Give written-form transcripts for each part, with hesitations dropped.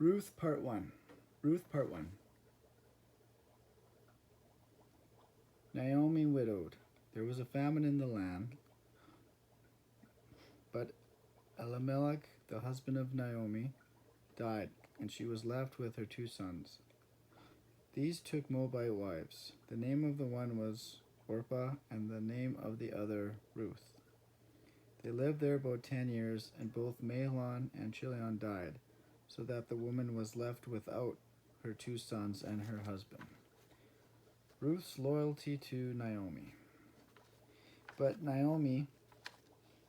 Ruth Part 1. Ruth Part 1. Naomi widowed. There was a famine in the land, but Elimelech, the husband of Naomi, died, and she was left with her 2 sons. These took Moabite wives. The name of the one was Orpah, and the name of the other Ruth. They lived there about 10 years, and both Mahlon and Chilion died, so that the woman was left without her 2 sons and her husband. Ruth's loyalty to Naomi. But Naomi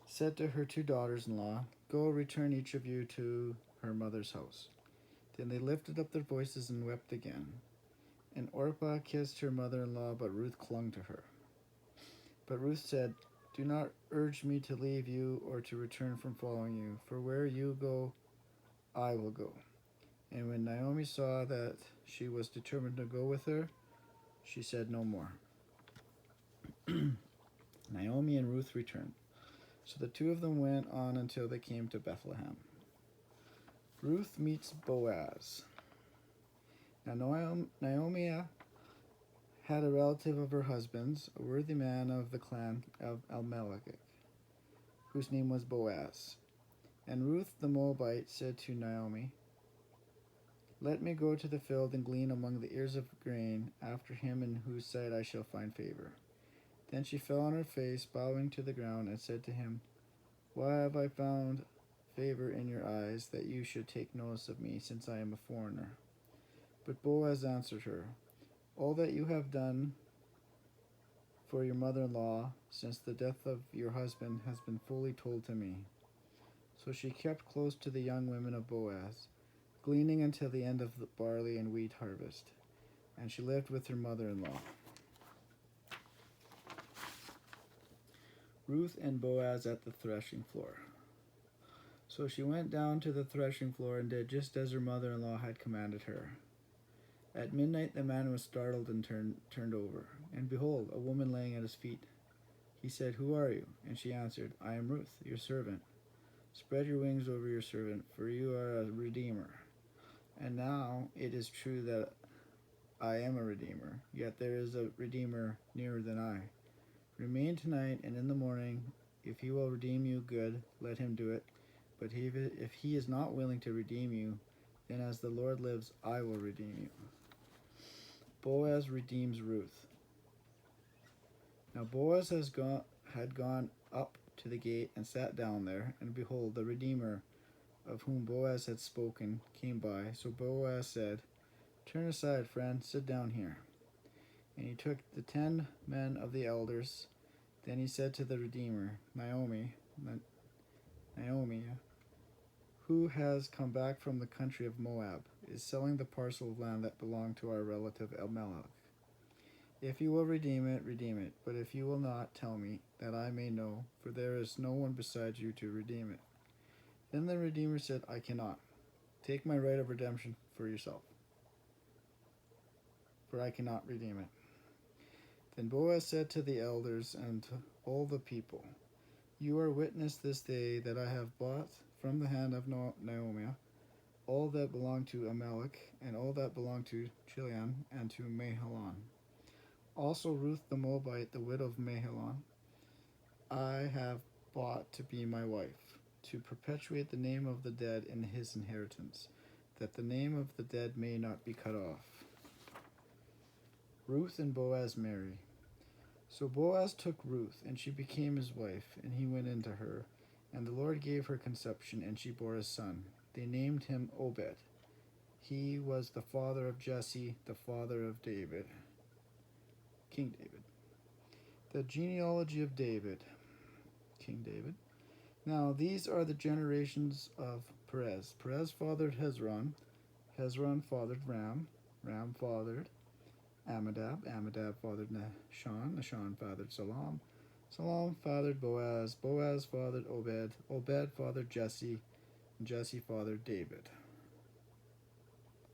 said to her 2 daughters-in-law, "Go, return each of you to her mother's house." Then they lifted up their voices and wept again. And Orpah kissed her mother-in-law, but Ruth clung to her. But Ruth said, "Do not urge me to leave you or to return from following you, for where you go, I will go." And when Naomi saw that she was determined to go with her, she said no more. Naomi and Ruth returned. So the 2 of them went on until they came to Bethlehem. Ruth meets Boaz. Now Naomi had a relative of her husband's, a worthy man of the clan of Elimelech, whose name was Boaz. And Ruth the Moabite said to Naomi, "Let me go to the field and glean among the ears of grain after him in whose sight I shall find favor." Then she fell on her face, bowing to the ground, and said to him, "Why have I found favor in your eyes, that you should take notice of me, since I am a foreigner?" But Boaz answered her, "All that you have done for your mother-in-law since the death of your husband has been fully told to me." So she kept close to the young women of Boaz, gleaning until the end of the barley and wheat harvest, and she lived with her mother-in-law. Ruth and Boaz at the threshing floor. So she went down to the threshing floor and did just as her mother-in-law had commanded her. At midnight the man was startled and turned over, and behold, a woman laying at his feet. He said, "Who are you?" And she answered, "I am Ruth, your servant. Spread your wings over your servant, for you are a redeemer. And now it is true that I am a redeemer, yet there is a redeemer nearer than I. Remain tonight, and in the morning, if he will redeem you, good, let him do it. But if he is not willing to redeem you, then as the Lord lives, I will redeem you." Boaz redeems Ruth. Now Boaz had gone up to the gate and sat down there, and behold, the Redeemer of whom Boaz had spoken came by. So Boaz said, "Turn aside, friend, sit down here." And he took the 10 men of the elders. Then he said to the Redeemer, Naomi, who has come back from the country of Moab, is selling the parcel of land that belonged to our relative Elimelech. If you will redeem it, redeem it. But if you will not, tell me, that I may know, for there is no one besides you to redeem it." Then the Redeemer said, "I cannot. Take my right of redemption for yourself, for I cannot redeem it." Then Boaz said to the elders and to all the people, "You are witness this day that I have bought from the hand of Naomi all that belonged to Elimelech, and all that belonged to Chilion and to Mahlon. Also Ruth the Moabite, the widow of Mahlon, I have bought to be my wife, to perpetuate the name of the dead in his inheritance, that the name of the dead may not be cut off." Ruth and Boaz marry. So Boaz took Ruth, and she became his wife, and he went into her. And the Lord gave her conception, and she bore a son. They named him Obed. He was the father of Jesse, the father of David, King David. The genealogy of David, King David. Now these are the generations of Perez. Perez fathered Hezron. Hezron fathered Ram. Ram fathered Amminadab. Amminadab fathered Nahshon. Nahshon fathered Salom. Salom fathered Boaz. Boaz fathered Obed. Obed fathered Jesse. And Jesse fathered David.